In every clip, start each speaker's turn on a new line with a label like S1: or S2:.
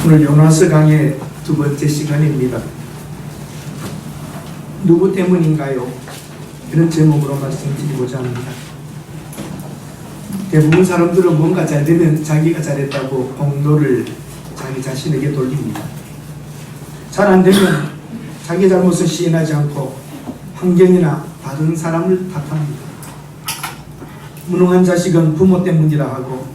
S1: 오늘 요나서 강의 두 번째 시간입니다. 누구 때문인가요? 이런 제목으로 말씀드리고자 합니다. 대부분 사람들은 뭔가 잘 되면 자기가 잘했다고 공로를 자기 자신에게 돌립니다. 잘 안 되면 자기 잘못을 시인하지 않고 환경이나 다른 사람을 탓합니다. 무능한 자식은 부모 때문이라 하고,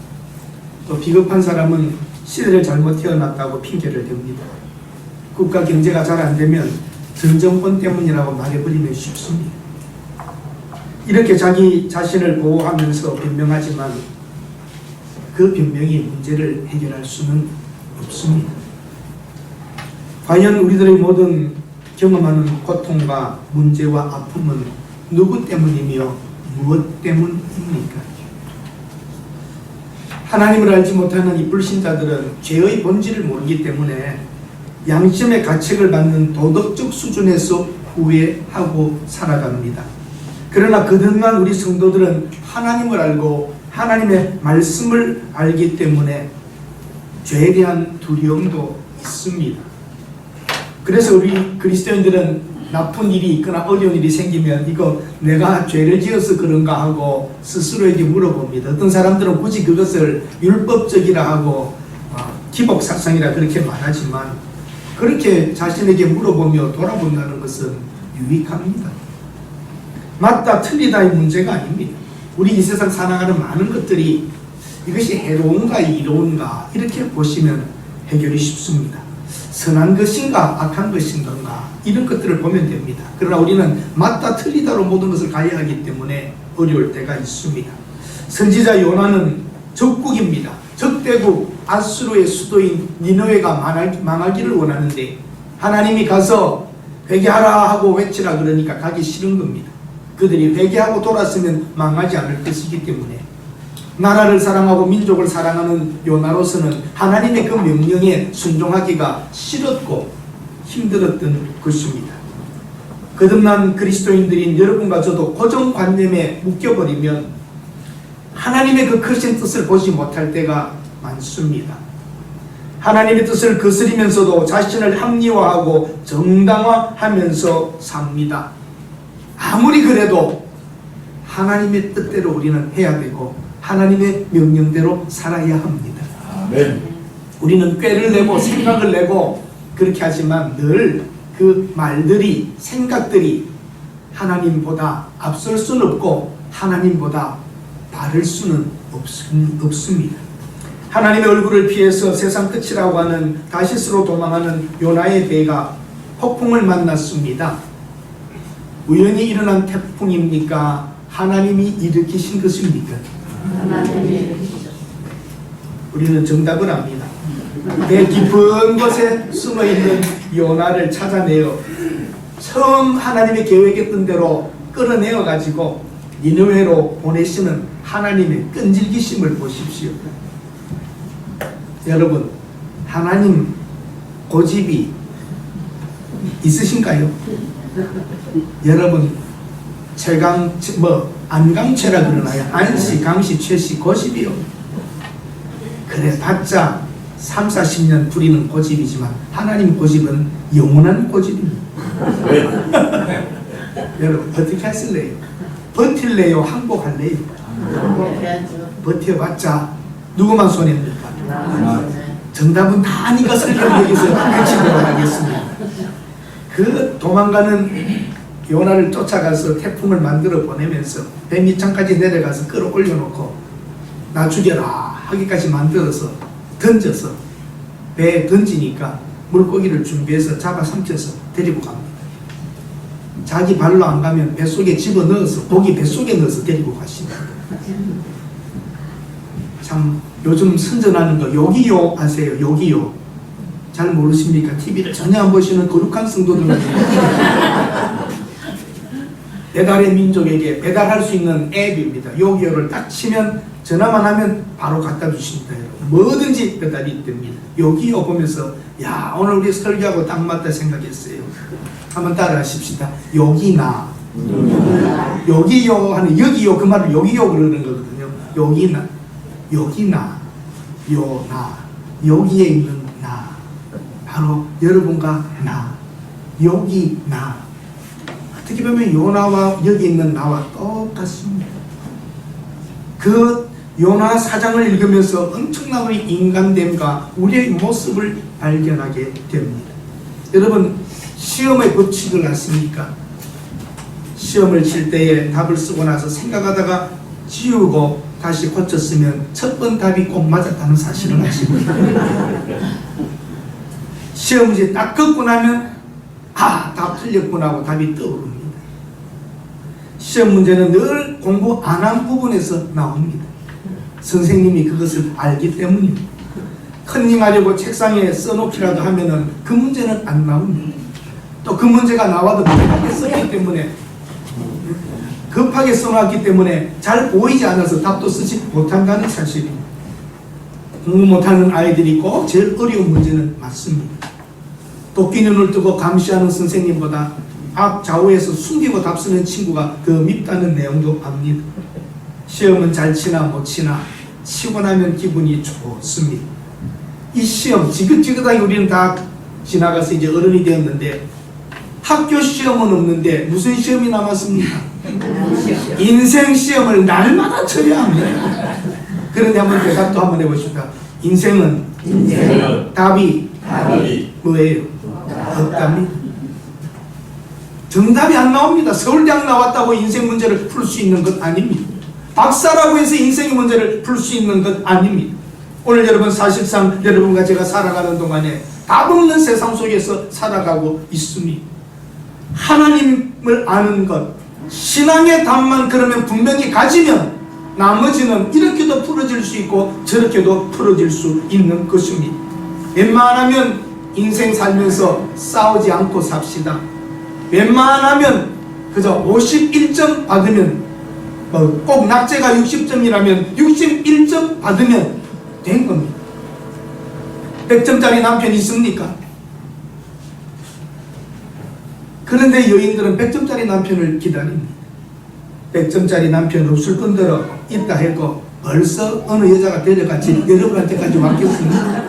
S1: 또 비겁한 사람은 시대를 잘못 태어났다고 핑계를 댑니다. 국가 경제가 잘 안 되면 전 정권 때문이라고 말해버리면 쉽습니다. 이렇게 자기 자신을 보호하면서 변명하지만 그 변명이 문제를 해결할 수는 없습니다. 과연 우리들의 모든 경험하는 고통과 문제와 아픔은 누구 때문이며 무엇 때문입니까? 하나님을 알지 못하는 이 불신자들은 죄의 본질을 모르기 때문에 양심의 가책을 받는 도덕적 수준에서 후회하고 살아갑니다. 그러나 그동안 우리 성도들은 하나님을 알고 하나님의 말씀을 알기 때문에 죄에 대한 두려움도 있습니다. 그래서 우리 그리스도인들은 나쁜 일이 있거나 어려운 일이 생기면 이거 내가 죄를 지어서 그런가 하고 스스로에게 물어봅니다. 어떤 사람들은 굳이 그것을 율법적이라 하고 기복사상이라 그렇게 말하지만, 그렇게 자신에게 물어보며 돌아본다는 것은 유익합니다. 맞다 틀리다의 문제가 아닙니다. 우리 이 세상 살아가는 많은 것들이 이것이 해로운가 이로운가 이렇게 보시면 해결이 쉽습니다. 선한 것인가 악한 것인가 이런 것들을 보면 됩니다. 그러나 우리는 맞다 틀리다로 모든 것을 가야 하기 때문에 어려울 때가 있습니다. 선지자 요나는 적국입니다. 적대국 아수르의 수도인 니느웨가 망하기를 원하는데 하나님이 가서 회개하라 하고 외치라 그러니까 가기 싫은 겁니다. 그들이 회개하고 돌았으면 망하지 않을 것이기 때문에 나라를 사랑하고 민족을 사랑하는 요나로서는 하나님의 그 명령에 순종하기가 싫었고 힘들었던 것입니다. 거듭난 그리스도인들인 여러분과 저도 고정관념에 묶여버리면 하나님의 그 크신 뜻을 보지 못할 때가 많습니다. 하나님의 뜻을 거스리면서도 자신을 합리화하고 정당화하면서 삽니다. 아무리 그래도 하나님의 뜻대로 우리는 해야 되고 하나님의 명령대로 살아야 합니다.
S2: 아멘.
S1: 우리는 꾀를 내고 생각을 내고 그렇게 하지만 늘 그 말들이 생각들이 하나님보다 앞설 수는 없고 하나님보다 바를 수는 없습니다. 하나님의 얼굴을 피해서 세상 끝이라고 하는 다시스로 도망하는 요나의 배가 폭풍을 만났습니다. 우연히 일어난 태풍입니까? 하나님이 일으키신 것입니까? 우리는 정답을 압니다. 배 깊은 곳에 숨어있는 요나를 찾아내어 처음 하나님의 계획했던 대로 끌어내어 가지고 니느웨로 보내시는 하나님의 끈질기심을 보십시오. 여러분, 하나님 고집이 있으신가요? 여러분, 안강최라 그러나요? 안시, 강시, 최시, 고집이요. 그래 봤자 3, 40년 부리는 고집이지만 하나님 고집은 영원한 고집입니다. 여러분, 어떻게 하실래요? 버틸래요? 항복할래요? 버텨봤자 누구만 손해입니까? 정답은 다 네 것을 여기서 같이 돌아가겠습니다. 그 도망가는 요나를 쫓아가서 태풍을 만들어 보내면서 배 밑창까지 내려가서 끌어올려 놓고 나 죽여라 하기까지 만들어서 던져서 배에 던지니까 물고기를 준비해서 잡아 삼켜서 데리고 갑니다. 자기 발로 안 가면 뱃속에 집어넣어서 고기 뱃속에 넣어서 데리고 가십니다. 참 요즘 선전하는 거 요기요 아세요? 요기요 잘 모르십니까? TV를 전혀 안 보시는 거룩한 성도들은 배달의 민족에게 배달할 수 있는 앱입니다. 요기요를 딱 치면 전화만 하면 바로 갖다 주십니다. 뭐든지 배달이 됩니다. 요기요 보면서 야 오늘 우리 설교하고 딱 맞다 생각했어요. 한번 따라 하십시다. 여기나 여기요 하는 여기요 그 말을 여기요 그러는 거거든요. 여기나 요나 여기에 있는 나 바로 여러분과 나, 여기 나. 어떻게 보면 요나와 여기 있는 나와 똑같습니다. 그 요나 사장을 읽으면서 엄청난 인간됨과 우리의 모습을 발견하게 됩니다. 여러분, 시험의 법칙을 아십니까? 시험을 칠 때에 답을 쓰고 나서 생각하다가 지우고 다시 고쳤으면 첫 번 답이 꼭 맞았다는 사실을 아십니까? 시험 문제 딱 긋고 나면 답 틀렸구나 하고 답이 떠오릅니다. 시험 문제는 늘 공부 안 한 부분에서 나옵니다. 선생님이 그것을 알기 때문입니다. 컨닝하려고 책상에 써놓기라도 하면은 그 문제는 안 나옵니다. 또 그 문제가 나와도 급하게 썼기 때문에, 급하게 써놨기 때문에 잘 보이지 않아서 답도 쓰지 못한다는 사실입니다. 공부 못하는 아이들이 꼭 제일 어려운 문제는 맞습니다. 도끼 눈을 뜨고 감시하는 선생님보다 앞 좌우에서 숨기고 답 쓰는 친구가 더 밉다는 내용도 압니다. 시험은 잘 치나 못 치나 치고 나면 기분이 좋습니다. 이 시험 지긋지긋하게 우리는 다 지나가서 이제 어른이 되었는데, 학교 시험은 없는데 무슨 시험이 남았습니까? 인생 시험을 날마다 쳐야 합니다. 그런데 한번 대답도 한번 해보십시다. 인생은 답이 뭐예요? 없답니다. 정답이 안 나옵니다. 서울대학 나왔다고 인생 문제를 풀 수 있는 것 아닙니다. 박사라고 해서 인생의 문제를 풀 수 있는 것 아닙니다. 오늘 여러분, 사실상 여러분과 제가 살아가는 동안에 답 없는 세상 속에서 살아가고 있습니다. 하나님을 아는 것, 신앙의 답만 그러면 분명히 가지면 나머지는 이렇게도 풀어질 수 있고 저렇게도 풀어질 수 있는 것입니다. 웬만하면 인생 살면서 싸우지 않고 삽시다. 웬만하면 그저 51점 받으면, 꼭 낙제가 60점이라면 61점 받으면 된 겁니다. 100점짜리 남편 있습니까? 그런데 여인들은 100점짜리 남편을 기다립니다. 100점짜리 남편 없을 뿐더러 있다 해도 벌써 어느 여자가 데려갔지 여러분한테까지 왔겠습니까?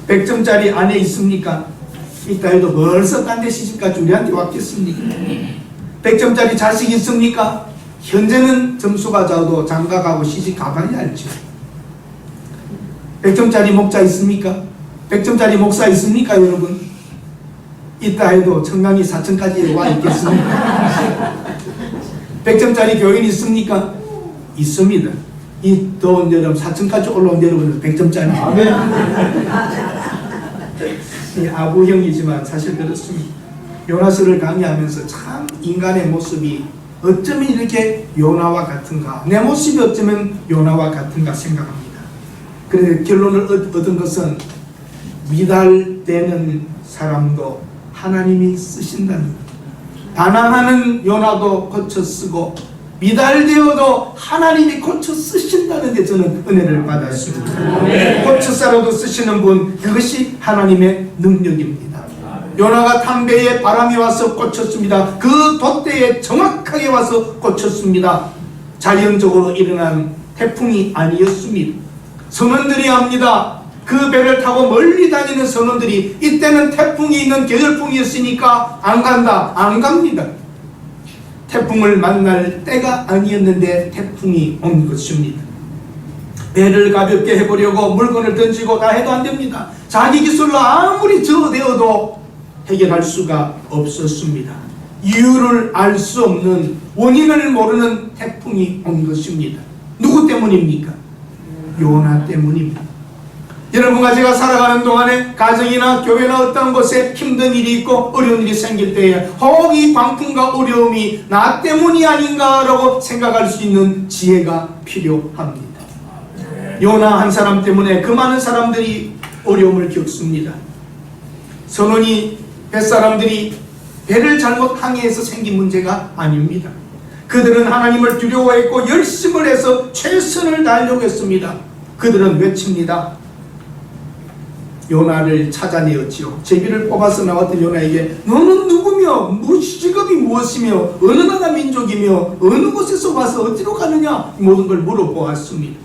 S1: 100점짜리 아내 있습니까? 있다 해도 벌써 딴 데 시집까지 우리한테 왔겠습니까? 100점짜리 자식 있습니까? 현재는 점수가 적어도 장가가고 시집 가봐야 알죠. 100점짜리 목자 있습니까? 100점짜리 목사 있습니까, 여러분? 있다 해도 청강이 4층까지 와 있겠습니까? 100점짜리 교인 있습니까? 있습니다. 이 더운 여름 4층까지 올라온 여러분은 100점짜리. 아멘. 아부형이지만 사실 그렇습니다. 요나서를 강의하면서 참 인간의 모습이 어쩌면 이렇게 요나와 같은가, 내 모습이 어쩌면 요나와 같은가 생각합니다. 그런데 결론을 얻은 것은 미달되는 사람도 하나님이 쓰신다는 것. 반항하는 요나도 고쳐 쓰고 미달되어도 하나님이 고쳐 쓰신다는 데 저는 은혜를 받았습니다. 고쳐 썰어도 쓰시는 분, 그것이 하나님의 능력입니다. 요나가 담배에 바람이 와서 고쳤습니다. 그 돛대에 정확하게 와서 고쳤습니다. 자연적으로 일어난 태풍이 아니었습니다. 선원들이 합니다. 그 배를 타고 멀리 다니는 선원들이 이때는 태풍이 있는 계절풍이었으니까 안 간다. 안 갑니다. 태풍을 만날 때가 아니었는데 태풍이 온 것입니다. 배를 가볍게 해보려고 물건을 던지고 다 해도 안 됩니다. 자기 기술로 아무리 저어대어도 해결할 수가 없었습니다. 이유를 알 수 없는, 원인을 모르는 태풍이 온 것입니다. 누구 때문입니까? 요나 때문입니다. 여러분과 제가 살아가는 동안에 가정이나 교회나 어떤 곳에 힘든 일이 있고 어려운 일이 생길 때에 혹 이 광풍과 어려움이 나 때문이 아닌가라고 생각할 수 있는 지혜가 필요합니다. 요나 한 사람 때문에 그 많은 사람들이 어려움을 겪습니다. 선원이 뱃사람들이 배를 잘못 항해해서 생긴 문제가 아닙니다. 그들은 하나님을 두려워했고 열심을 해서 최선을 다하려고 했습니다. 그들은 외칩니다. 요나를 찾아내었지요. 제비를 뽑아서 나왔던 요나에게 너는 누구며 직업이 무엇이며 어느 나라 민족이며 어느 곳에서 와서 어디로 가느냐 모든 걸 물어보았습니다.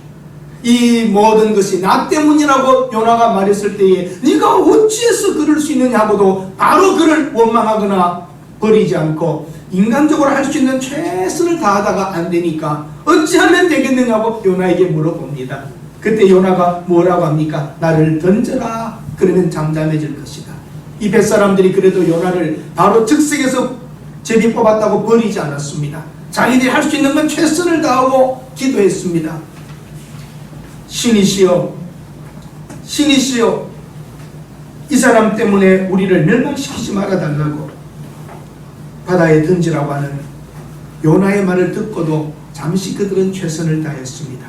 S1: 이 모든 것이 나 때문이라고 요나가 말했을 때에 네가 어찌해서 그럴 수 있느냐고도 바로 그를 원망하거나 버리지 않고 인간적으로 할 수 있는 최선을 다하다가 안 되니까 어찌하면 되겠느냐고 요나에게 물어봅니다. 그때 요나가 뭐라고 합니까? 나를 던져라, 그러면 잠잠해질 것이다. 이 뱃사람들이 그래도 요나를 바로 즉석에서 제비 뽑았다고 버리지 않았습니다. 자기들이 할 수 있는 건 최선을 다하고 기도했습니다. 신이시여, 신이시여, 이 사람 때문에 우리를 멸망시키지 말아달라고 바다에 던지라고 하는 요나의 말을 듣고도 잠시 그들은 최선을 다했습니다.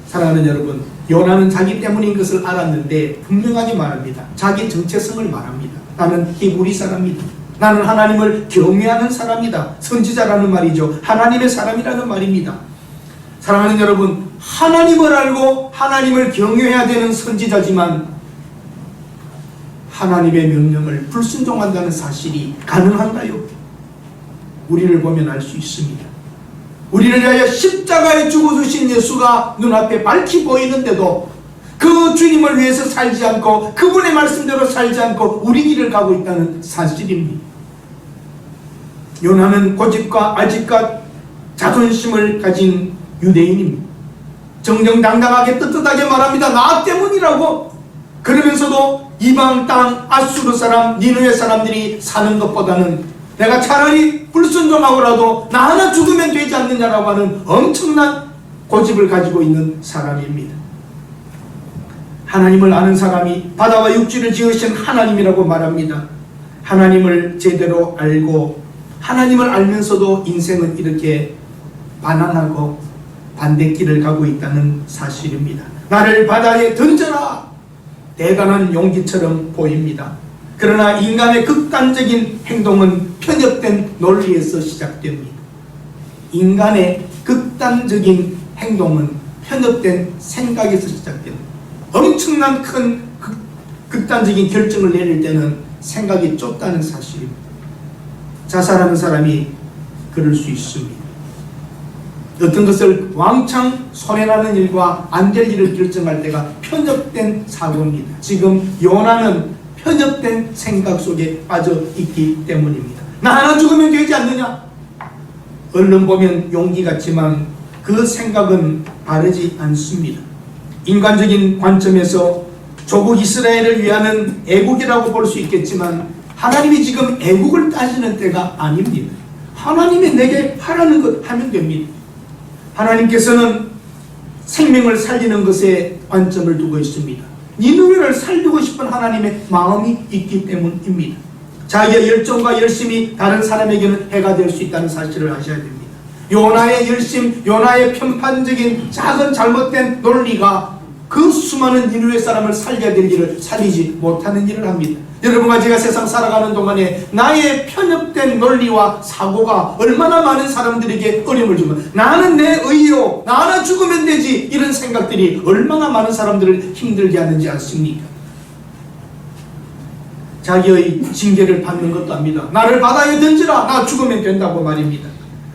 S1: 사랑하는 여러분, 요나는 자기 때문인 것을 알았는데 분명하게 말합니다. 자기 정체성을 말합니다. 나는 히브리 사람이다. 나는 하나님을 경외하는 사람이다. 선지자라는 말이죠. 하나님의 사람이라는 말입니다. 사랑하는 여러분, 하나님을 알고 하나님을 경외해야 되는 선지자지만 하나님의 명령을 불순종한다는 사실이 가능한가요? 우리를 보면 알 수 있습니다. 우리를 위하여 십자가에 죽어주신 예수가 눈앞에 밝히 보이는데도 그 주님을 위해서 살지 않고 그분의 말씀대로 살지 않고 우리 길을 가고 있다는 사실입니다. 요나는 고집과 아집과 자존심을 가진 유대인입니다. 정정당당하게 떳떳하게 말합니다. 나 때문이라고. 그러면서도 이방 땅 아수르 사람, 니느웨 사람들이 사는 것보다는 내가 차라리 불순종하고라도 나 하나 죽으면 되지 않느냐라고 하는 엄청난 고집을 가지고 있는 사람입니다. 하나님을 아는 사람이 바다와 육지를 지으신 하나님이라고 말합니다. 하나님을 제대로 알고 하나님을 알면서도 인생은 이렇게 반항하고 반대길을 가고 있다는 사실입니다. 나를 바다에 던져라! 대단한 용기처럼 보입니다. 그러나 인간의 극단적인 행동은 편협된 논리에서 시작됩니다. 인간의 극단적인 행동은 편협된 생각에서 시작됩니다. 엄청난 큰 극단적인 결정을 내릴 때는 생각이 좁다는 사실입니다. 자살하는 사람이 그럴 수 있습니다. 어떤 것을 왕창 손해나는 일과 안 될 일을 결정할 때가 편협된 사고입니다. 지금 요나는 편협된 생각 속에 빠져 있기 때문입니다. 나 하나 죽으면 되지 않느냐? 얼른 보면 용기 같지만 그 생각은 바르지 않습니다. 인간적인 관점에서 조국 이스라엘을 위하는 애국이라고 볼 수 있겠지만 하나님이 지금 애국을 따지는 때가 아닙니다. 하나님이 내게 하라는 것 하면 됩니다. 하나님께서는 생명을 살리는 것에 관점을 두고 있습니다. 니느웨를 살리고 싶은 하나님의 마음이 있기 때문입니다. 자기의 열정과 열심이 다른 사람에게는 해가 될 수 있다는 사실을 아셔야 됩니다. 요나의 열심, 요나의 편판적인 작은 잘못된 논리가 그 수많은 니느웨 사람을 살려야 될 일을 살리지 못하는 일을 합니다. 여러분과 제가 세상 살아가는 동안에 나의 편협된 논리와 사고가 얼마나 많은 사람들에게 어려움을 주고 나는 내 의요, 나 하나 죽으면 되지, 이런 생각들이 얼마나 많은 사람들을 힘들게 하는지 아십니까? 자기의 징계를 받는 것도 압니다. 나를 바다에 던지라, 나 죽으면 된다고 말입니다.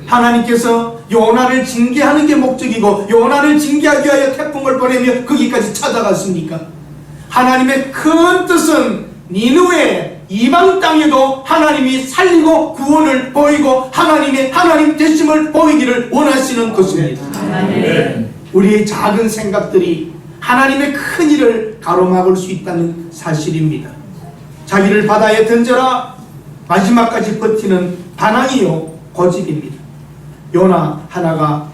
S1: 하나님께서 요나를 징계하는 게 목적이고 요나를 징계하기 위하여 태풍을 보내며 거기까지 찾아갔습니까? 하나님의 큰 뜻은 니느웨 이방 땅에도 하나님이 살리고 구원을 보이고 하나님의 하나님 되심을 보이기를 원하시는 것입니다. 우리의 작은 생각들이 하나님의 큰 일을 가로막을 수 있다는 사실입니다. 자기를 바다에 던져라, 마지막까지 버티는 반항이요 고집입니다. 요나 하나가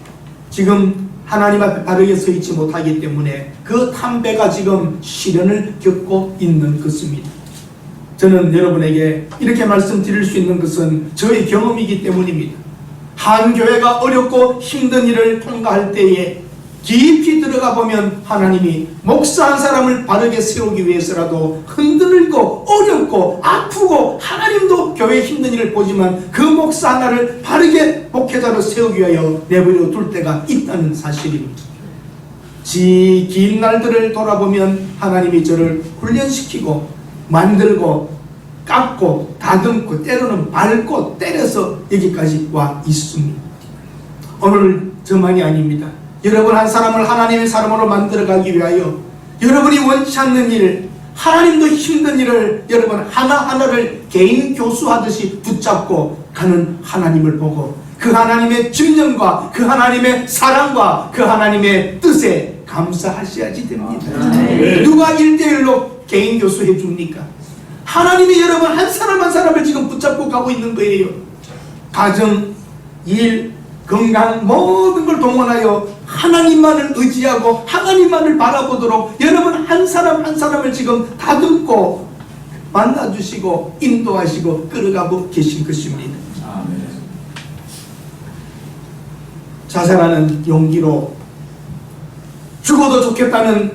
S1: 지금 하나님 앞에 바르게 서 있지 못하기 때문에 그 탐배가 지금 시련을 겪고 있는 것입니다. 저는 여러분에게 이렇게 말씀드릴 수 있는 것은 저의 경험이기 때문입니다. 한 교회가 어렵고 힘든 일을 통과할 때에 깊이 들어가 보면 하나님이 목사 한 사람을 바르게 세우기 위해서라도 흔들리고 어렵고 아프고 하나님도 교회의 힘든 일을 보지만 그 목사 하나를 바르게 목회자로 세우기 위하여 내버려 둘 때가 있다는 사실입니다. 긴 날들을 돌아보면 하나님이 저를 훈련시키고 만들고 깎고 다듬고 때로는 밟고 때려서 여기까지 와 있습니다. 오늘 저만이 아닙니다. 여러분 한 사람을 하나님의 사람으로 만들어가기 위하여 여러분이 원치 않는 일, 하나님도 힘든 일을 여러분 하나하나를 개인 교수하듯이 붙잡고 가는 하나님을 보고 그 하나님의 증명과 그 하나님의 사랑과 그 하나님의 뜻에 감사하셔야지 됩니다. 누가 1대1로 개인 교수해 줍니까? 하나님이 여러분 한 사람 한 사람을 지금 붙잡고 가고 있는 거예요. 가정, 일, 건강 모든 걸 동원하여 하나님만을 의지하고 하나님만을 바라보도록 여러분 한 사람 한 사람을 지금 다듬고 만나주시고 인도하시고 끌어가고 계신 것입니다. 자살하는 용기로 죽어도 좋겠다는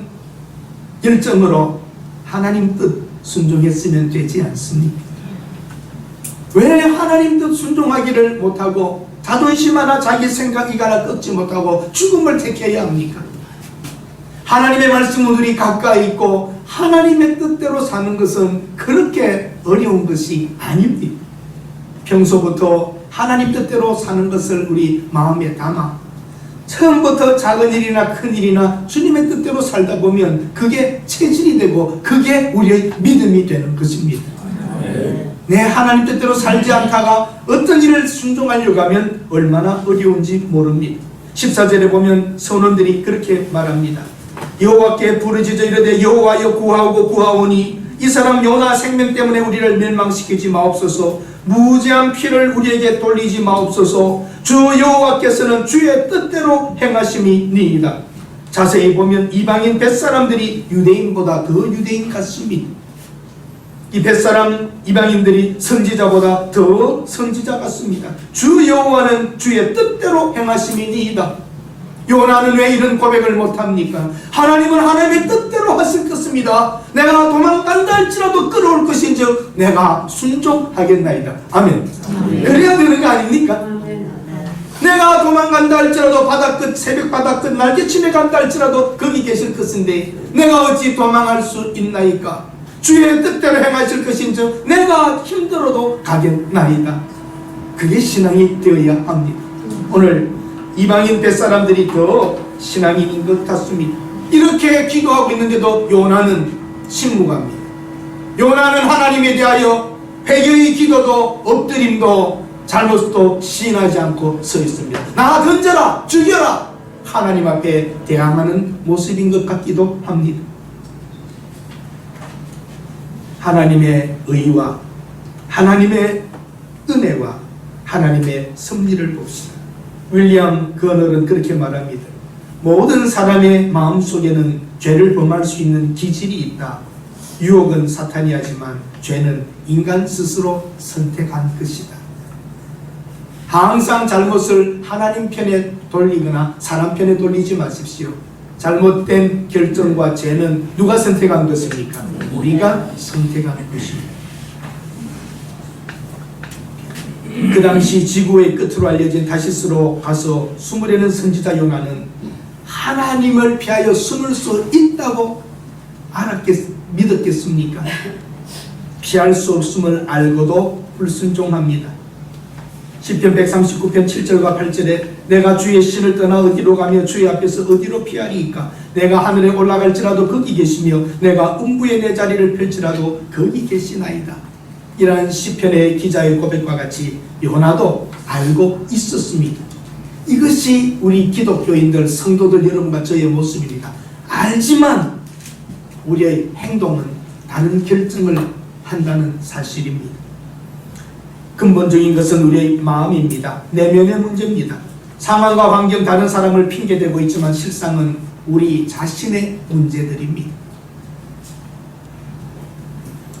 S1: 열정으로 하나님 뜻 순종했으면 되지 않습니까? 왜 하나님 뜻 순종하기를 못하고 자존심 하나 자기 생각이 하나 꺾지 못하고 죽음을 택해야 합니까? 하나님의 말씀은 우리 가까이 있고 하나님의 뜻대로 사는 것은 그렇게 어려운 것이 아닙니다. 평소부터 하나님 뜻대로 사는 것을 우리 마음에 담아 처음부터 작은 일이나 큰 일이나 주님의 뜻대로 살다 보면 그게 체질이 되고 그게 우리의 믿음이 되는 것입니다. 내 하나님 뜻대로 살지 않다가 어떤 일을 순종하려고 하면 얼마나 어려운지 모릅니다. 14절에 보면 선원들이 그렇게 말합니다. 여호와께 부르짖어 이르되 여호와여 구하오고 구하오니 이 사람 요나 생명 때문에 우리를 멸망시키지 마옵소서. 무죄한 피를 우리에게 돌리지 마옵소서. 주 여호와께서는 주의 뜻대로 행하심이니이다. 자세히 보면 이방인 뱃사람들이 유대인보다 더 유대인 같습니다. 이 뱃사람 이방인들이 선지자보다 더 선지자 같습니다. 주 여호와는 주의 뜻대로 행하심이니이다. 요나는 왜 이런 고백을 못합니까? 하나님은 하나님의 뜻대로 하실 것입니다. 내가 도망간다 할지라도 끌어올 것인즉 내가 순종하겠나이다. 아멘. 그래야 되는 거 아닙니까? 내가 도망간다 할지라도 바다끝 새벽 바다끝 날개침에 간다 할지라도 거기 계실 것인데 내가 어찌 도망할 수 있나이까? 주의 뜻대로 행하실 것인즉 내가 힘들어도 가겠나이다. 그게 신앙이 되어야 합니다. 오늘 이방인 뱃사람들이 더 신앙인인 것 같습니다. 이렇게 기도하고 있는데도 요나는 침묵합니다. 요나는 하나님에 대하여 회개의 기도도 엎드림도 잘못도 시인하지 않고 서 있습니다. 나 던져라 죽여라 하나님 앞에 대항하는 모습인 것 같기도 합니다. 하나님의 의와 하나님의 은혜와 하나님의 섭리를 봅시다. 윌리엄 거널은 그렇게 말합니다. 모든 사람의 마음속에는 죄를 범할 수 있는 기질이 있다. 유혹은 사탄이 하지만 죄는 인간 스스로 선택한 것이다. 항상 잘못을 하나님 편에 돌리거나 사람 편에 돌리지 마십시오. 잘못된 결정과 죄는 누가 선택한 것입니까? 우리가 선택한 것입니다. 그 당시 지구의 끝으로 알려진 다시스로 가서 숨으려는 선지자 요나는 하나님을 피하여 숨을 수 있다고 믿었겠습니까? 피할 수 없음을 알고도 불순종합니다. 시편 139편 7절과 8절에 내가 주의 신을 떠나 어디로 가며 주의 앞에서 어디로 피하리이까? 내가 하늘에 올라갈지라도 거기 계시며 내가 음부에 내 자리를 펼치라도 거기 계시나이다. 이러한 시편의 기자의 고백과 같이 요나도 알고 있었습니다. 이것이 우리 기독교인들 성도들 여러분과 저의 모습입니다. 알지만 우리의 행동은 다른 결정을 한다는 사실입니다. 근본적인 것은 우리의 마음입니다. 내면의 문제입니다. 상황과 환경 다른 사람을 핑계대고 있지만 실상은 우리 자신의 문제들입니다.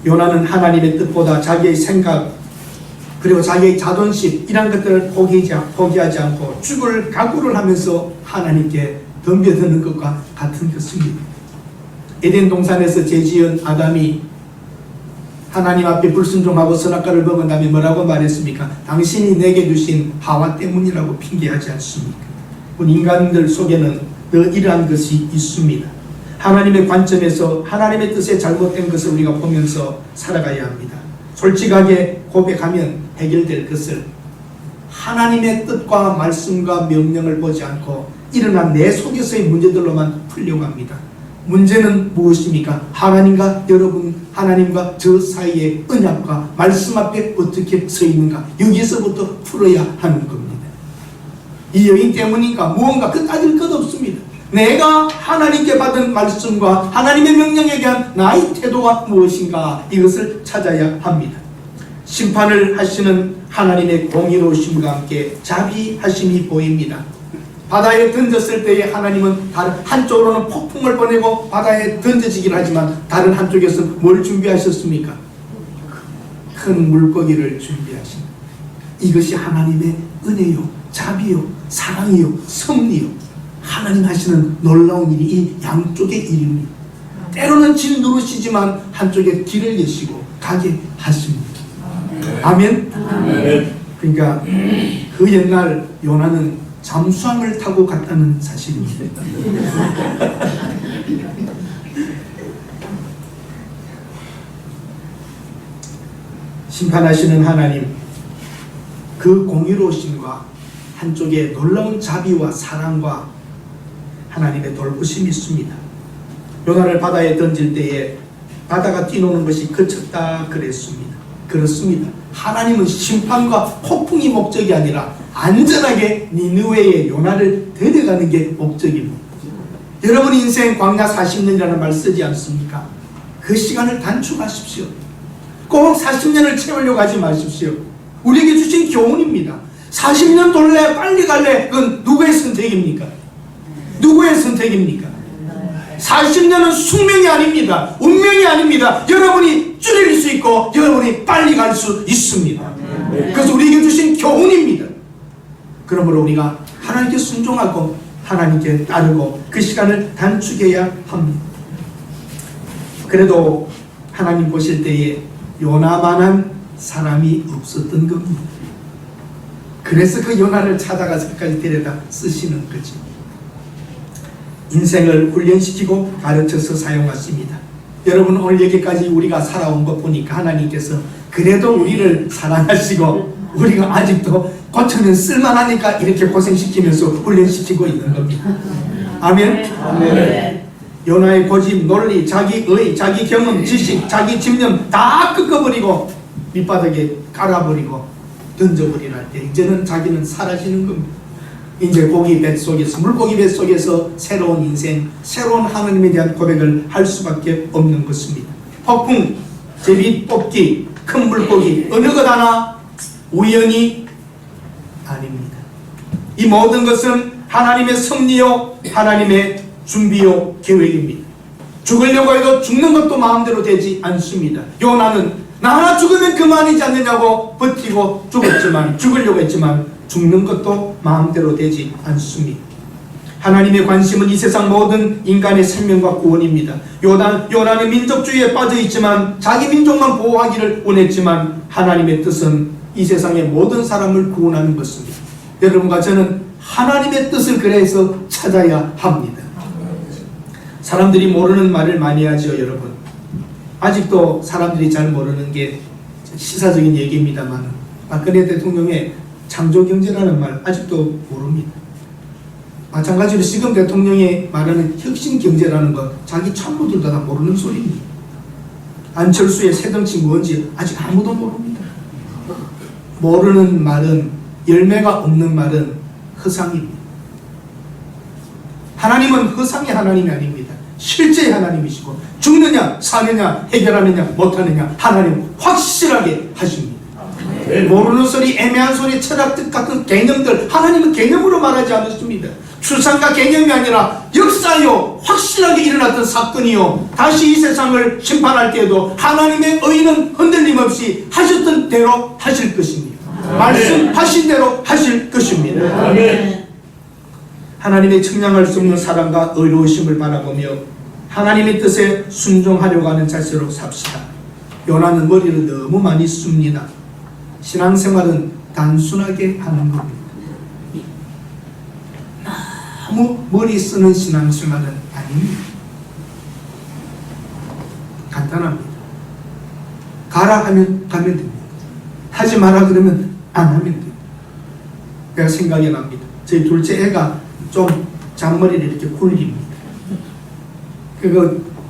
S1: 요나는 하나님의 뜻보다 자기의 생각 그리고 자기의 자존심 이런 것들을 포기하지 않고 죽을 각오를 하면서 하나님께 덤벼드는 것과 같은 것입니다. 에덴 동산에서 죄지은 아담이 하나님 앞에 불순종하고 선악과를 먹은 다음에 뭐라고 말했습니까? 당신이 내게 주신 하와 때문이라고 핑계하지 않습니까? 인간들 속에는 더 이러한 것이 있습니다. 하나님의 관점에서 하나님의 뜻에 잘못된 것을 우리가 보면서 살아가야 합니다. 솔직하게 고백하면 해결될 것을 하나님의 뜻과 말씀과 명령을 보지 않고 일어난 내 속에서의 문제들로만 풀려고 합니다. 문제는 무엇입니까? 하나님과 여러분, 하나님과 저 사이의 언약과 말씀 앞에 어떻게 서 있는가, 여기서부터 풀어야 하는 겁니다. 이 여인 때문인가, 무언가 그 따질 것 없습니다. 내가 하나님께 받은 말씀과 하나님의 명령에 대한 나의 태도가 무엇인가, 이것을 찾아야 합니다. 심판을 하시는 하나님의 공의로우심과 함께 자비하심이 보입니다. 바다에 던졌을 때에 하나님은 다른 한쪽으로는 폭풍을 보내고 바다에 던져지긴 하지만 다른 한쪽에서 뭘 준비하셨습니까? 큰 물고기를 준비하십니다. 이것이 하나님의 은혜요, 자비요, 사랑이요, 섭리요, 하나님 하시는 놀라운 일이 이 양쪽의 일입니다. 때로는 질 누르시지만 한쪽에 길을 여시고 가게 하십니다. 아멘? 그러니까 그 옛날 요나는 잠수함을 타고 갔다는 사실입니다. 심판하시는 하나님, 그 공의로우심과 한쪽에 놀라운 자비와 사랑과 하나님의 돌보심이 있습니다. 요나를 바다에 던질 때에 바다가 뛰노는 것이 그쳤다 그랬습니다. 그렇습니다. 하나님은 심판과 폭풍이 목적이 아니라 안전하게 니느웨의 요나를 데려가는 게 목적입니다. 여러분 인생 광야 40년이라는 말 쓰지 않습니까? 그 시간을 단축하십시오. 꼭 40년을 채우려고 하지 마십시오. 우리에게 주신 교훈입니다. 40년 돌래 빨리 갈래, 그건 누구의 선택입니까? 누구의 선택입니까? 40년은 숙명이 아닙니다. 운명이 아닙니다. 여러분이 줄일 수 있고 여러분이 빨리 갈 수 있습니다. 그래서 우리에게 주신 교훈입니다. 그러므로 우리가 하나님께 순종하고 하나님께 따르고 그 시간을 단축해야 합니다. 그래도 하나님 보실 때에 요나만한 사람이 없었던 겁니다. 그래서 그 요나를 찾아가서 끝까지 데려다 쓰시는 거죠. 인생을 훈련시키고 가르쳐서 사용하십니다. 여러분 오늘 여기까지 우리가 살아온 것 보니까 하나님께서 그래도 우리를 사랑하시고 우리가 아직도 고쳐면 쓸만하니까 이렇게 고생시키면서 훈련시키고 있는 겁니다. 아멘? 아멘. 요나의 고집, 논리, 자기 의, 자기 경험, 지식, 자기 집념 다 꺾어버리고 밑바닥에 깔아버리고 던져버리랄 때 이제는 자기는 사라지는 겁니다. 이제 고기 뱃속에서, 물고기 뱃속에서 새로운 인생, 새로운 하나님에 대한 고백을 할 수밖에 없는 것입니다. 폭풍, 제비 뽑기, 큰 물고기, 어느 것 하나 우연이 아닙니다. 이 모든 것은 하나님의 섭리요, 하나님의 준비요, 계획입니다. 죽으려고 해도 죽는 것도 마음대로 되지 않습니다. 요나는 나 하나 죽으면 그만이지 않느냐고 버티고 죽으려고 했지만 죽는 것도 마음대로 되지 않습니다. 하나님의 관심은 이 세상 모든 인간의 생명과 구원입니다. 요나는 민족주의에 빠져 있지만 자기 민족만 보호하기를 원했지만 하나님의 뜻은 이 세상의 모든 사람을 구원하는 것입니다. 여러분과 저는 하나님의 뜻을 그래서 찾아야 합니다. 사람들이 모르는 말을 많이 하죠, 여러분. 아직도 사람들이 잘 모르는 게 시사적인 얘기입니다만 박근혜 대통령의 창조경제라는 말 아직도 모릅니다. 마찬가지로 지금 대통령이 말하는 혁신경제라는 것 자기 참모들도 다 모르는 소리입니다. 안철수의 새정치 뭔지 아직 아무도 모릅니다. 모르는 말은, 열매가 없는 말은 허상입니다. 하나님은 허상의 하나님이 아닙니다. 실제의 하나님이시고 죽느냐 사느냐 해결하느냐 못하느냐 하나님은 확실하게 하십니다. 모르는 소리, 애매한 소리, 철학적 같은 개념들 하나님은 개념으로 말하지 않았습니다. 추상과 개념이 아니라 역사요, 확실하게 일어났던 사건이요, 다시 이 세상을 심판할 때에도 하나님의 의는 흔들림 없이 하셨던 대로 하실 것입니다. 말씀하신 대로 하실 것입니다. 아멘. 하나님의 측량할 수 없는 사랑과 의로우심을 바라보며 하나님의 뜻에 순종하려고 하는 자세로 삽시다. 요나는 머리를 너무 많이 씁니다. 신앙생활은 단순하게 하는 겁니다. 너무 머리 쓰는 신앙생활은 아닙니다. 간단합니다. 가라 하면 가면 됩니다. 하지 마라 그러면 안 하면 됩니다. 제가 생각이 납니다. 저희 둘째 애가 좀 잔머리를 이렇게 굴립니다.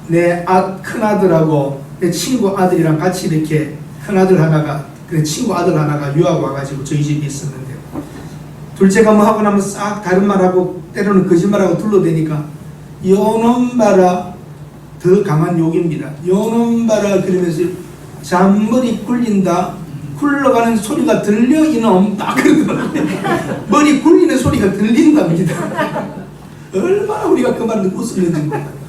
S1: 내 큰아들하고 내 친구 아들이랑 같이 이렇게 큰아들 하나가 그 친구 아들 하나가 유학 와가지고 저희 집에 있었는데 둘째가 뭐 하고 나면 싹 다른 말하고 때로는 거짓말하고 둘러대니까 요놈 봐라, 더 강한 욕입니다. 요놈 봐라 그러면서 잔머리 굴린다, 굴러가는 소리가 들려 이놈 딱 그러더라고요. 머리 굴리는 소리가 들린답니다. 얼마나 우리가 그 말을 웃었는지 몰라요.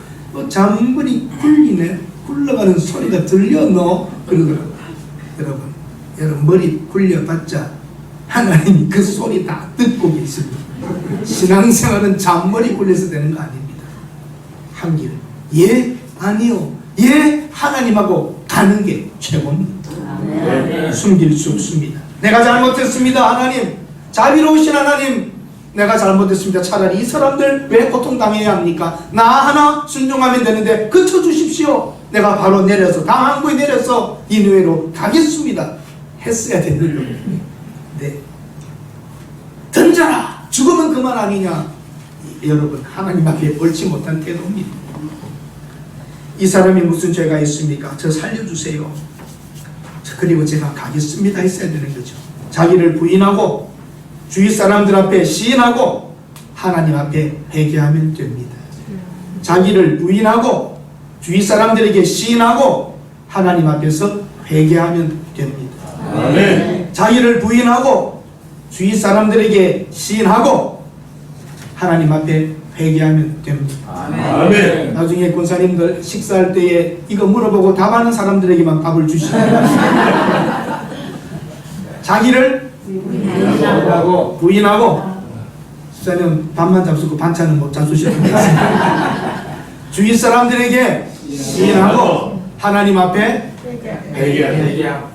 S1: 잔머리 굴리네, 굴러가는 소리가 들려 너 그러더라고요. 여러분 머리 굴려봤자 하나님이 그 소리 다 듣고 계십니다. 신앙생활은 잔머리 굴려서 되는 거 아닙니다. 한 길, 예, 아니요, 예, 하나님하고 가는 게 최고입니다. 숨길 수 없습니다. 내가 잘못했습니다 하나님, 자비로우신 하나님, 내가 잘못했습니다. 차라리 이 사람들 왜 고통당해야 합니까? 나 하나 순종하면 되는데 그쳐주십시오. 내가 바로 내려서 당한구에 내려서 니느웨로 가겠습니다 했어야 되는 거예요. 네. 던져라, 죽으면 그만 아니냐. 여러분, 하나님 앞에 옳지 못한 태도입니다. 이 사람이 무슨 죄가 있습니까? 저 살려주세요, 그리고 제가 가겠습니다 했어야 되는 거죠. 자기를 부인하고 주위 사람들 앞에 시인하고 하나님 앞에 회개하면 됩니다. 자기를 부인하고 주위 사람들에게 시인하고 하나님 앞에서 회개하면 됩니다. 아멘. 자기를 부인하고 주위 사람들에게 시인하고 하나님 앞에 회개하면 됩니다. 아멘. 나중에 권사님들 식사할 때에 이거 물어보고 답하는 사람들에게만 밥을 주시면 자기를 부인하고 집사님 밥만 잡수고 반찬은 못 잡수시면 되겠습니다. 주위 사람들에게 시인하고 하나님 앞에 회개하고.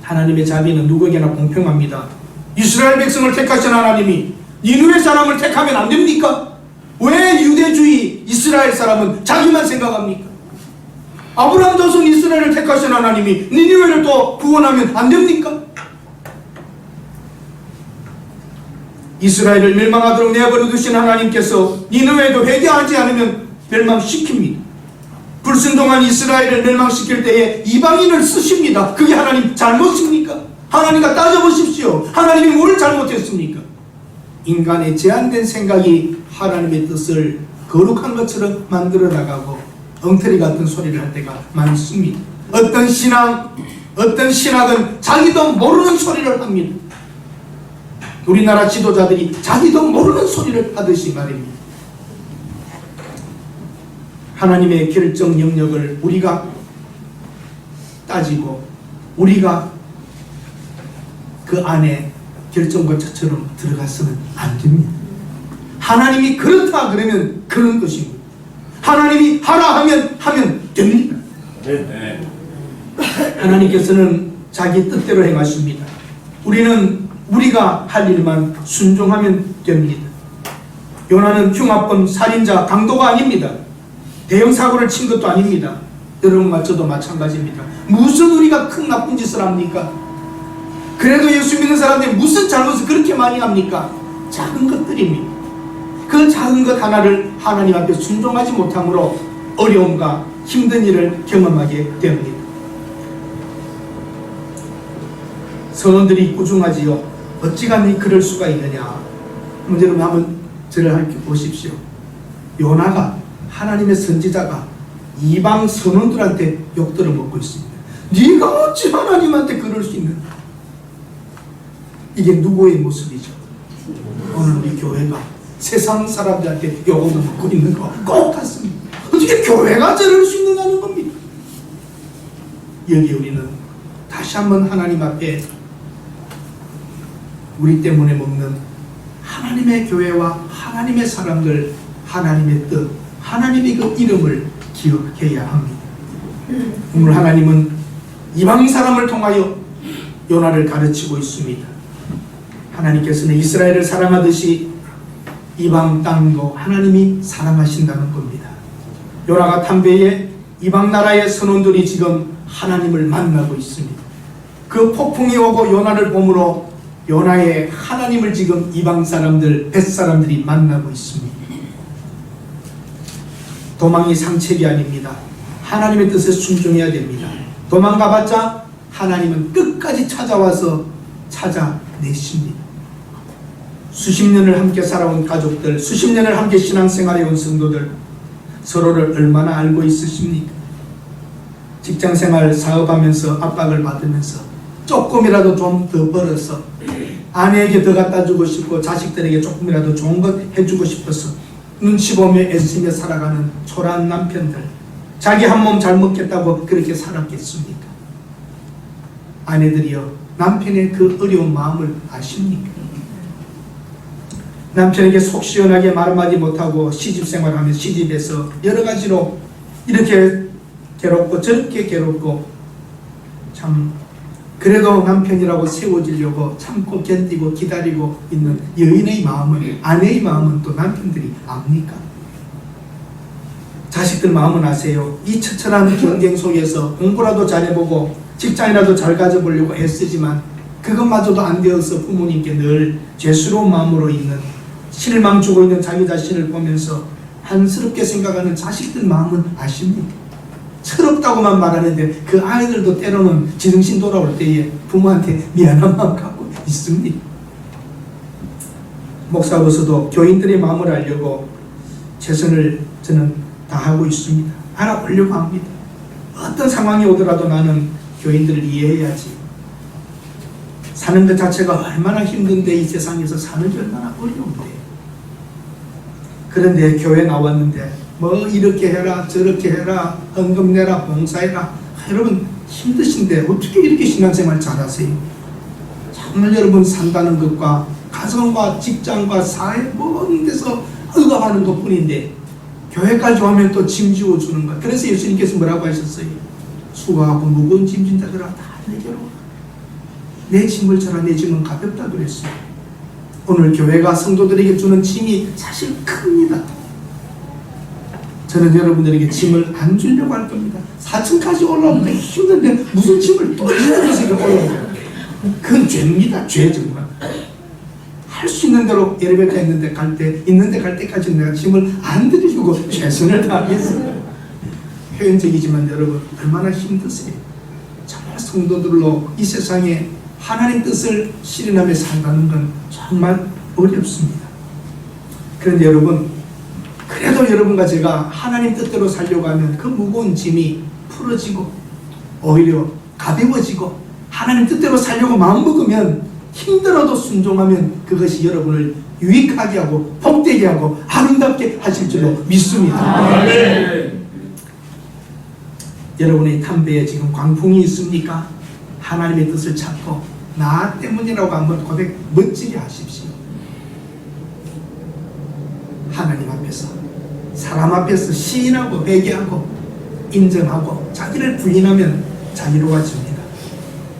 S1: 하나님의 자비는 누구에게나 공평합니다. 이스라엘 백성을 택하신 하나님이 니느웨 사람을 택하면 안 됩니까? 왜 유대주의 이스라엘 사람은 자기만 생각합니까? 아브라함 자손 이스라엘을 택하신 하나님이 니느웨를 또 구원하면 안 됩니까? 이스라엘을 멸망하도록 내버려 두신 하나님께서 니느웨도 회개하지 않으면 멸망시킵니다. 불순종한 이스라엘을 멸망시킬 때에 이방인을 쓰십니다. 그게 하나님 잘못입니까? 하나님과 따져보십시오. 하나님이 뭘 잘못했습니까? 인간의 제한된 생각이 하나님의 뜻을 거룩한 것처럼 만들어 나가고 엉터리 같은 소리를 할 때가 많습니다. 어떤 신학은 자기도 모르는 소리를 합니다. 우리나라 지도자들이 자기도 모르는 소리를 하듯이 말입니다. 하나님의 결정 영역을 우리가 따지고 우리가 그 안에 결정권자처럼 들어가서는 안 됩니다. 하나님이 그렇다 그러면 그런 것입니다. 하나님이 하라 하면 됩니다. 네. 하나님께서는 자기 뜻대로 행하십니다. 우리는 우리가 할 일만 순종하면 됩니다. 요나는 흉악범 살인자 강도가 아닙니다. 대형 사고를 친 것도 아닙니다. 여러분과 저도 마찬가지입니다. 무슨 우리가 큰 나쁜 짓을 합니까? 그래도 예수 믿는 사람들이 무슨 잘못을 그렇게 많이 합니까? 작은 것들입니다. 그 작은 것 하나를 하나님 앞에 순종하지 못함으로 어려움과 힘든 일을 경험하게 됩니다. 선원들이 꾸중하지요. 어찌감히 그럴 수가 있느냐. 여러분 한번 저를 보십시오. 요나가 하나님의 선지자가 이방 선원들한테 욕들어 먹고 있습니다. 네가 어찌 하나님한테 그럴 수 있느냐. 이게 누구의 모습이죠? 오늘 우리 교회가 세상 사람들한테 욕을 먹고 있는 거 꼭 같습니다. 어떻게 교회가 저럴 수 있느냐는 겁니다. 여기 우리는 다시 한번 하나님 앞에 우리 때문에 먹는 하나님의 교회와 하나님의 사람들, 하나님의 뜻, 하나님의 그 이름을 기억해야 합니다. 오늘 하나님은 이방 사람을 통하여 요나를 가르치고 있습니다. 하나님께서는 이스라엘을 사랑하듯이 이방 땅도 하나님이 사랑하신다는 겁니다. 요나가 탐배에 이방 나라의 선원들이 지금 하나님을 만나고 있습니다. 그 폭풍이 오고 요나를 보므로 요나의 하나님을 지금 이방 사람들, 벳 사람들이 만나고 있습니다. 도망이 상책이 아닙니다. 하나님의 뜻에 순종해야 됩니다. 도망가봤자 하나님은 끝까지 찾아와서 찾아내십니다. 수십 년을 함께 살아온 가족들, 수십 년을 함께 신앙생활해온 성도들, 서로를 얼마나 알고 있으십니까? 직장생활 사업하면서 압박을 받으면서 조금이라도 좀 더 벌어서 아내에게 더 갖다 주고 싶고 자식들에게 조금이라도 좋은 것 해주고 싶어서 눈치 보며 애쓰며 살아가는 초라한 남편들, 자기 한 몸 잘 먹겠다고 그렇게 살았겠습니까? 아내들이여, 남편의 그 어려운 마음을 아십니까? 남편에게 속 시원하게 말 한마디 못하고 시집생활하며 시집에서 여러 가지로 이렇게 괴롭고 저렇게 괴롭고, 참 그래도 남편이라고 세워지려고 참고 견디고 기다리고 있는 여인의 마음을, 아내의 마음은 또 남편들이 압니까? 자식들 마음은 아세요? 이 처절한 경쟁 속에서 공부라도 잘해보고 직장이라도 잘 가져보려고 애쓰지만 그것마저도 안 되어서 부모님께 늘 죄스러운 마음으로 있는, 실망 주고 있는 자기 자신을 보면서 한스럽게 생각하는 자식들 마음은 아십니까? 철없다고만 말하는데 그 아이들도 때로는 지정신 돌아올 때에 부모한테 미안한 마음 갖고 있습니다. 목사로서도 교인들의 마음을 알려고 최선을 저는 다하고 있습니다. 알아보려고 합니다. 어떤 상황이 오더라도 나는 교인들을 이해해야지. 사는 것 자체가 얼마나 힘든데, 이 세상에서 사는 게 얼마나 어려운데. 그런데 교회 나왔는데 뭐 이렇게 해라 저렇게 해라, 헌금 내라, 봉사해라. 여러분 힘드신데 어떻게 이렇게 신앙생활 잘하세요? 정말 여러분 산다는 것과 가정과 직장과 사회 모든 데서 억압하는 것뿐인데 교회까지 오면 또 짐 지워주는 것. 그래서 예수님께서 뭐라고 하셨어요? 수고하고 무거운 짐 진 자들아 다 내게로 오라. 내 짐을 져라, 내 짐은 가볍다 그랬어요. 오늘 교회가 성도들에게 주는 짐이 사실 큽니다. 저는 여러분들에게 짐을 안 주려고 할 겁니다. 4층까지 올라오기가 힘든데 무슨 짐을 또 주면서 올라오고, 그건 죄입니다. 죄 정말. 할 수 있는 대로 엘리베이터 있는데 갈 때까지 내가 짐을 안 드리려고 최선을 다하겠습니다. 표현적이지만 여러분 얼마나 힘드세요. 정말 성도들로 이 세상에 하나님 뜻을 실현하며 산다는 건 정말 어렵습니다. 그런데 여러분, 그래도 여러분과 제가 하나님 뜻대로 살려고 하면 그 무거운 짐이 풀어지고 오히려 가벼워지고, 하나님 뜻대로 살려고 마음먹으면 힘들어도 순종하면 그것이 여러분을 유익하게 하고 복되게 하고 아름답게 하실 줄로 믿습니다. 여러분의 담배에 지금 광풍이 있습니까? 하나님의 뜻을 찾고 나 때문이라고 한번 고백 멋지게 하십시오. 하나님 앞에서, 사람 앞에서 시인하고 회개하고 인정하고 자기를 부인하면 자유로워집니다.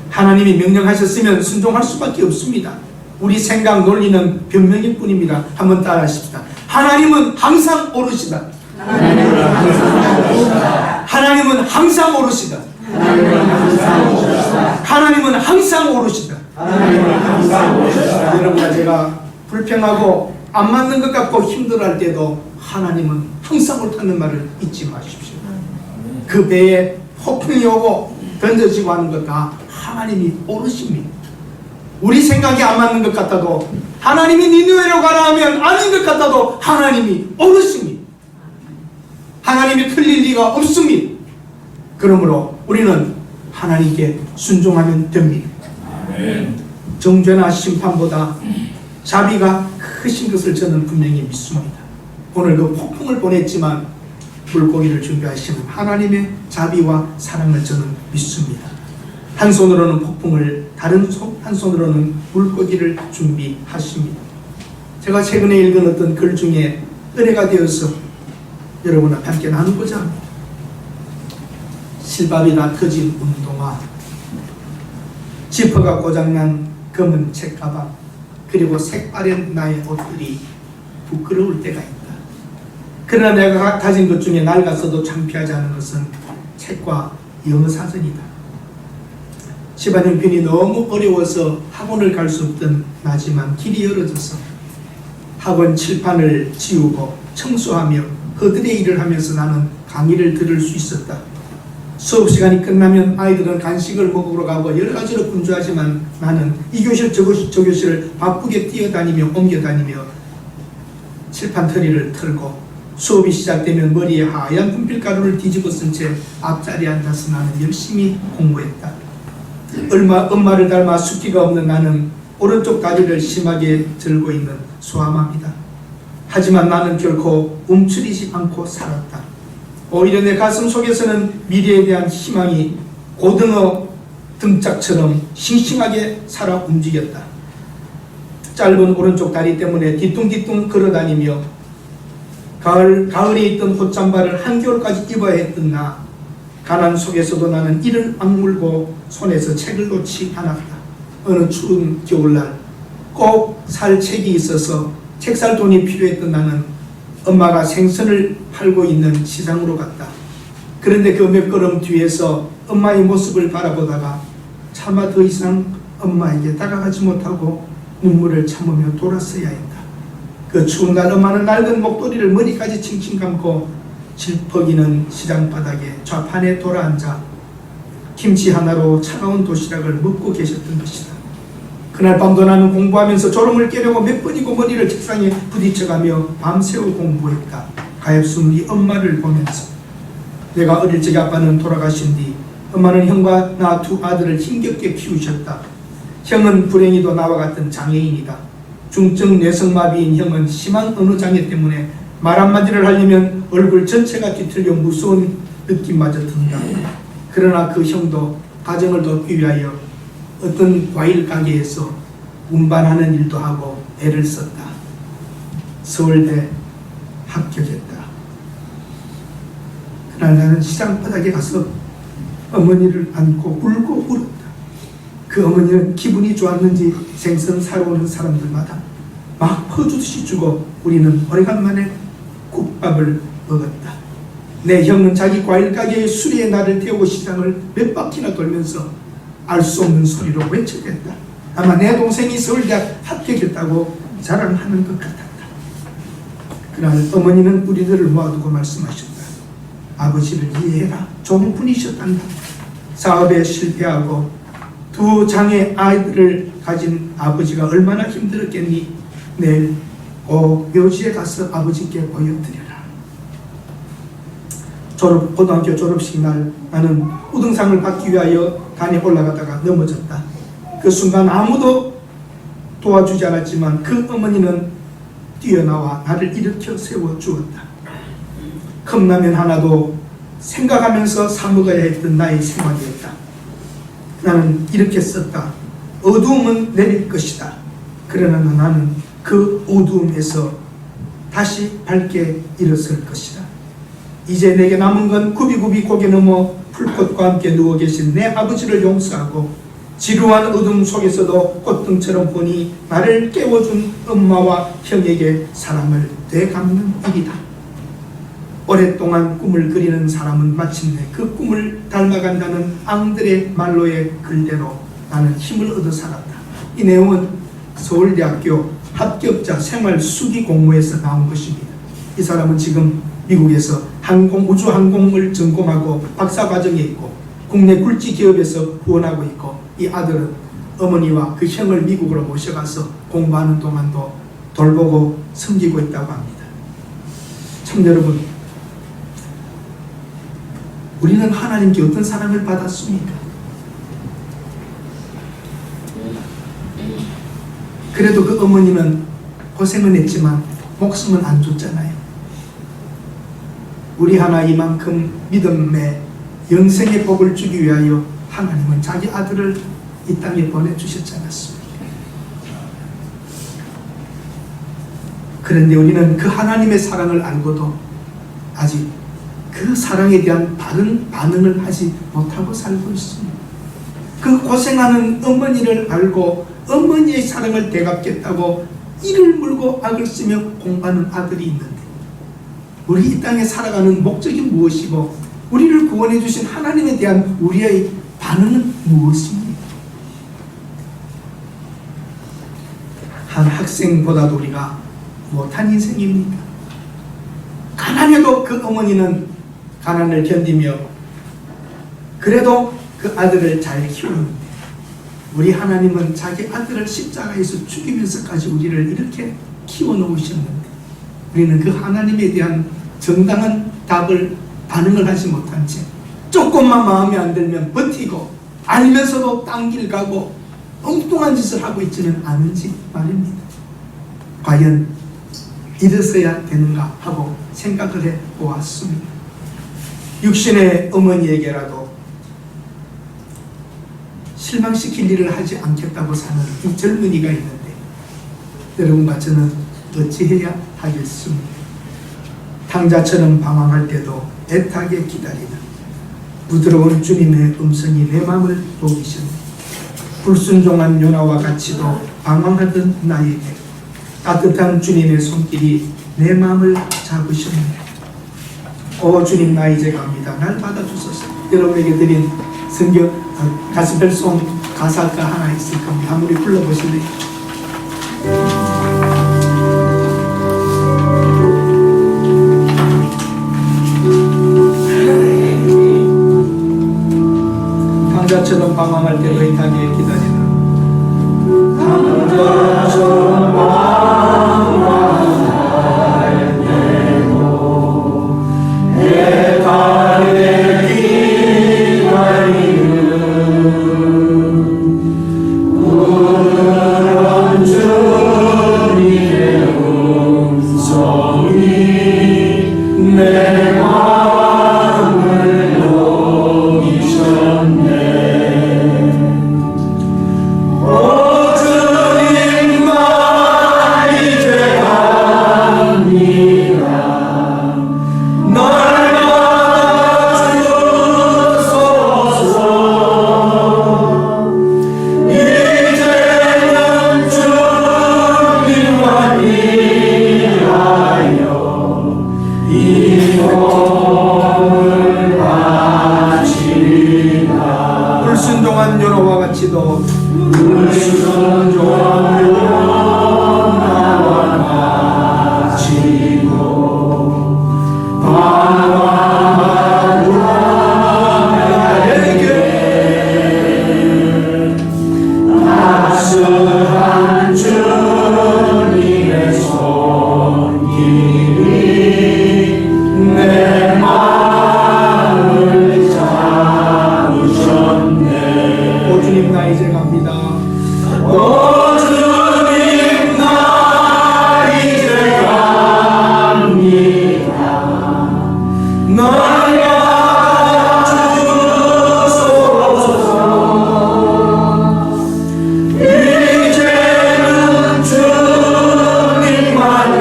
S1: 하나님이 명령하셨으면 순종할 수밖에 없습니다. 우리 생각 논리는 변명일 뿐입니다. 한번 따라 하십시다. 하나님은 항상 오르시다. 하나님은 항상 오르시다. 하나님은 항상 오르시다. 여러분과 제가 불평하고 안 맞는 것 같고 힘들어할 때도 하나님은 항상 옳다는 말을 잊지 마십시오. 그 배에 폭풍이 오고 던져지고 하는 것 다 하나님이 오르십니다. 우리 생각이 안 맞는 것 같아도, 하나님이 니느웨로 가라 하면 아닌 것 같아도 하나님이 오르십니다. 하나님이 틀릴 리가 없습니다. 그러므로 우리는 하나님께 순종하면 됩니다. 정죄나 심판보다 자비가 크신 것을 저는 분명히 믿습니다. 오늘 그 폭풍을 보냈지만 물고기를 준비하시는 하나님의 자비와 사랑을 저는 믿습니다. 한 손으로는 폭풍을, 다른 한 손으로는 물고기를 준비하십니다. 제가 최근에 읽은 어떤 글 중에 은혜가 되어서 여러분 앞에 함께 나누고자 합니다. 실밥이 다 터진 운동화, 지퍼가 고장난 검은 책가방, 그리고 색바랜 나의 옷들이 부끄러울 때가 있다. 그러나 내가 가진 것 중에 낡았어도 창피하지 않은 것은 책과 영어 사전이다. 집안 형편이 너무 어려워서 학원을 갈 수 없던 나지만 길이 열어져서 학원 칠판을 지우고 청소하며 허드렛 일을 하면서 나는 강의를 들을 수 있었다. 수업 시간이 끝나면 아이들은 간식을 먹으러 가고 여러 가지로 분주하지만 나는 이 교실 저 교실을 바쁘게 뛰어다니며 옮겨다니며 칠판 터리를 털고 수업이 시작되면 머리에 하얀 분필가루를 뒤집어 쓴 채 앞자리에 앉아서 나는 열심히 공부했다. 엄마를 닮아 숫기가 없는 나는 오른쪽 다리를 심하게 절고 있는 소아맘이다. 하지만 나는 결코 움츠리지 않고 살았다. 오히려 내 가슴 속에서는 미래에 대한 희망이 고등어 등짝처럼 싱싱하게 살아 움직였다. 짧은 오른쪽 다리 때문에 뒤뚱뒤뚱 걸어다니며 가을에 있던 옷잠바를 한겨울까지 입어야 했던 나, 가난 속에서도 나는 이를 악물고 손에서 책을 놓지 않았다. 어느 추운 겨울날 꼭 살 책이 있어서 책 살 돈이 필요했던 나는 엄마가 생선을 팔고 있는 시장으로 갔다. 그런데 그 몇 걸음 뒤에서 엄마의 모습을 바라보다가 차마 더 이상 엄마에게 다가가지 못하고 눈물을 참으며 돌았어야 했다. 그 추운 날 엄마는 낡은 목도리를 머리까지 칭칭 감고 질퍽이는 시장 바닥에 좌판에 돌아앉아 김치 하나로 차가운 도시락을 먹고 계셨던 것이다. 그날 밤도 나는 공부하면서 졸음을 깨려고 몇 번이고 머리를 책상에 부딪혀가며 밤새워 공부했다. 가엾은 우리 엄마를 보면서. 내가 어릴 적에 아빠는 돌아가신 뒤 엄마는 형과 나 두 아들을 힘겹게 키우셨다. 형은 불행히도 나와 같은 장애인이다. 중증 뇌성마비인 형은 심한 언어 장애 때문에 말 한마디를 하려면 얼굴 전체가 뒤틀려 무서운 느낌마저 든다. 그러나 그 형도 가정을 돕기 위하여 어떤 과일 가게에서 운반하는 일도 하고 애를 썼다. 서울대 합격했다. 그날 나는 시장 바닥에 가서 어머니를 안고 울고 울었다. 그 어머니는 기분이 좋았는지 생선 사러 오는 사람들마다 막 퍼주듯이 주고 우리는 오래간만에 국밥을 먹었다. 내 형은 자기 과일 가게의 수리에 나를 태우고 시장을 몇 바퀴나 돌면서 알 수 없는 소리로 외쳐댔다. 아마 내 동생이 서울대학 합격했다고 자랑하는 것 같았다. 그날 어머니는 우리들을 모아두고 말씀하셨다. 아버지를 이해해라. 좋은 분이셨단다. 사업에 실패하고 두 장애 아이들을 가진 아버지가 얼마나 힘들었겠니? 내일 꼭 묘지에 가서 아버지께 보여드려라. 고등학교 졸업식 날 나는 우등상을 받기 위하여 단에 올라가다가 넘어졌다. 그 순간 아무도 도와주지 않았지만 그 어머니는 뛰어나와 나를 일으켜 세워주었다. 컵라면 하나도 생각하면서 사 먹어야 했던 나의 생활이었다. 나는 이렇게 썼다. 어두움은 내릴 것이다. 그러나 나는 그 어두움에서 다시 밝게 일어설 것이다. 이제 내게 남은 건 굽이굽이 고개 넘어 풀꽃과 함께 누워 계신 내 아버지를 용서하고 지루한 어둠 속에서도 꽃등처럼 보니 나를 깨워준 엄마와 형에게 사랑을 되갚는 일이다. 오랫동안 꿈을 그리는 사람은 마침내 그 꿈을 닮아간다는 앙드레 말로의 글대로 나는 힘을 얻어 살았다. 이 내용은 서울대학교 합격자 생활 수기 공모에서 나온 것입니다. 이 사람은 지금 미국에서 우주항공을 전공하고 박사과정에 있고 국내 굴지 기업에서 후원하고 있고 이 아들은 어머니와 그 형을 미국으로 모셔가서 공부하는 동안도 돌보고 섬기고 있다고 합니다. 참 여러분, 우리는 하나님께 어떤 사랑을 받았습니까? 그래도 그 어머니는 고생은 했지만 목숨은 안 줬잖아요. 우리 하나 이만큼 믿음의 영생의 복을 주기 위하여 하나님은 자기 아들을 이 땅에 보내주셨지 않았습니까? 그런데 우리는 그 하나님의 사랑을 알고도 아직 그 사랑에 대한 바른 반응을 하지 못하고 살고 있습니다. 그 고생하는 어머니를 알고 어머니의 사랑을 되갚겠다고 이를 물고 악을 쓰며 공부하는 아들이 있는데 우리 이 땅에 살아가는 목적이 무엇이고 우리를 구원해 주신 하나님에 대한 우리의 반응은 무엇입니까? 학생보다도 우리가 못한 인생입니다. 가난해도 그 어머니는 가난을 견디며 그래도 그 아들을 잘 키우는데, 우리 하나님은 자기 아들을 십자가에서 죽이면서까지 우리를 이렇게 키워놓으셨는데 우리는 그 하나님에 대한 정당한 답을 반응을 하지 못한 채 조금만 마음에 안 들면 버티고 알면서도 딴 길 가고 엉뚱한 짓을 하고 있지는 않은지 말입니다. 과연 이래서야 되는가 하고 생각을 해보았습니다. 육신의 어머니에게라도 실망시킬 일을 하지 않겠다고 사는 이 젊은이가 있는데 여러분과 저는 어찌해야 하겠습니까? 탕자처럼 방황할 때도 애타게 기다리는 부드러운 주님의 음성이 내 마음을 녹이셨네. 불순종한 요나와 같이도 방황하던 나에게 따뜻한 주님의 손길이 내 마음을 잡으셨네. 오 주님, 나 이제 갑니다. 날 받아주소서. 여러분에게 드린 성경 가스펠송 가사가 하나 있을 겁니다. 한번 우리 불러보실래요? 탕자처럼 방황할 때도 애타게 기다리는 탕자처럼 방황할 때도 애타게 불순종한 요나와 같이도 불순종한 요나와 같이도 방황하게 따스한 주님의 손길이 내 마음을 잡으셨네. 오 주님, 나 이제 갑니다. 오 주님, 나 이제 갑니다. 날 받아주소서. 이제는 주님만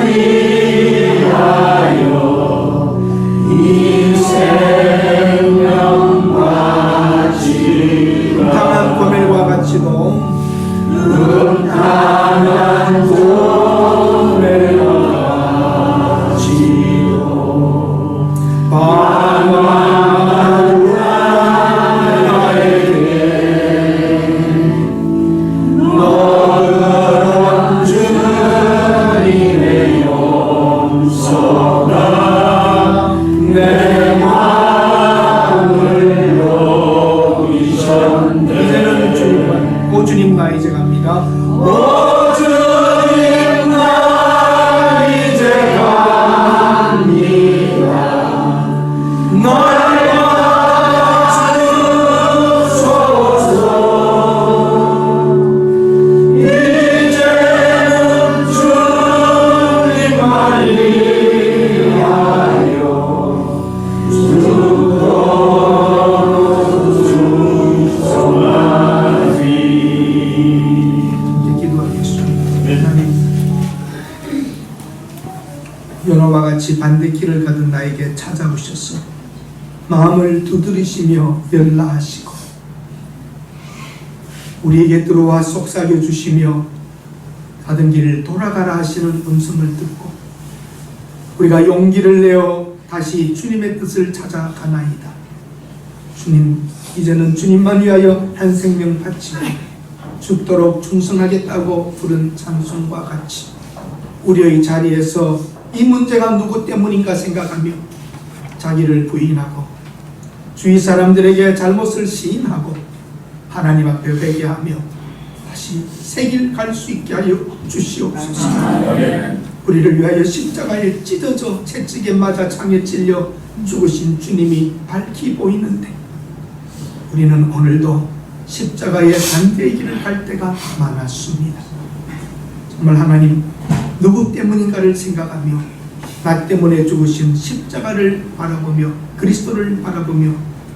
S1: 위하여 이 생명과 음탕한 고멜과 같이도 음탕한 고멜과 같이도 방황하는 나에게 너그러운 주님의 용서가 내 마음을 녹이셨네. 이제는 주님만, 오 주님, 나 이제 갑니다. 오 주님, 나 이제 갑니다. 날 받아주소서. 이제는 주님만 위하여 요나와 같이 반대길을 가던 나에게 찾아오셔서 마음을 두드리시며 연락하시고 우리에게 들어와 속삭여 주시며 가던 길을 돌아가라 하시는 음성을 듣고 우리가 용기를 내어 다시 주님의 뜻을 찾아가나이다. 주님, 이제는 주님만 위하여 한 생명 바치고 죽도록 충성하겠다고 부른 찬송과 같이 우리의 자리에서 이 문제가 누구 때문인가 생각하며 자기를 부인하고 주위 사람들에게 잘못을 시인하고 하나님 앞에 회개하며 다시 새 길 갈 수 있게 하여 주시옵소서. 우리를 위하여 십자가에 찢어져 채찍에 맞아 창에 찔려 죽으신 주님이 밝히 보이는데 우리는 오늘도 십자가의 반대의 길을 갈 때가 많았습니다. 정말 하나님 누구 때문인가를 생각하며 나 때문에 죽으신 십자가를 바라보며 그리스도를 바라보며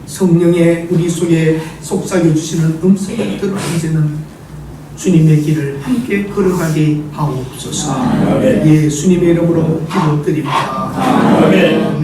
S1: 성령의 우리 속에 속삭여 주시는 음성을 들어 이제는 주님의 길을 함께 걸어가게 하옵소서. 예수님의 이름으로 기도드립니다. 아멘.